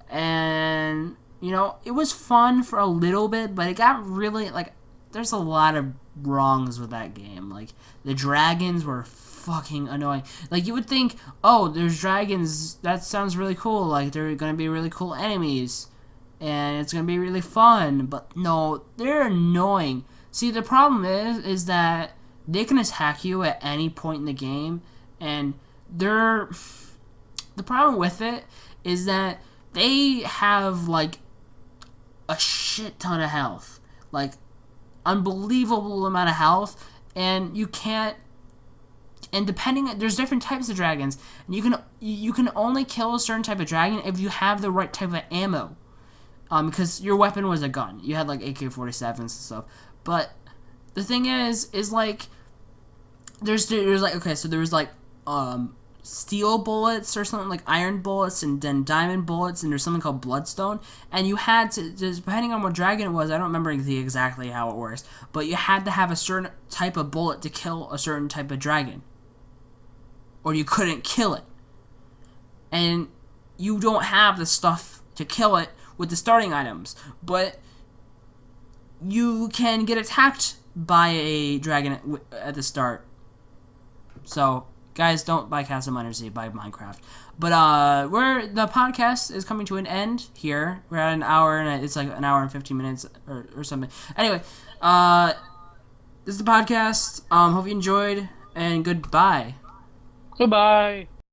and you know, it was fun for a little bit, but it got really like. There's a lot of wrongs with that game. Like, the dragons were fucking annoying. Like, you would think, oh, there's dragons, that sounds really cool. Like, they're gonna be really cool enemies. And it's gonna be really fun. But no, they're annoying. See, the problem is that they can attack you at any point in the game. And the problem with it is that they have, like, a shit ton of health. Like, unbelievable amount of health, and you can't, and there's different types of dragons, and you can only kill a certain type of dragon if you have the right type of ammo, because your weapon was a gun. You had like AK-47s and stuff. But the thing is like there's like, okay, so there was like steel bullets or something, like iron bullets and then diamond bullets, and there's something called bloodstone, and you had to, just depending on what dragon it was, I don't remember exactly how it works, but you had to have a certain type of bullet to kill a certain type of dragon, or you couldn't kill it. And you don't have the stuff to kill it with the starting items, but you can get attacked by a dragon at the start. So guys, don't buy Castle Miners, buy Minecraft. But the podcast is coming to an end here. We're at an hour, and it's like an hour and 15 minutes or something. Anyway, this is the podcast. Hope you enjoyed, and goodbye. Goodbye.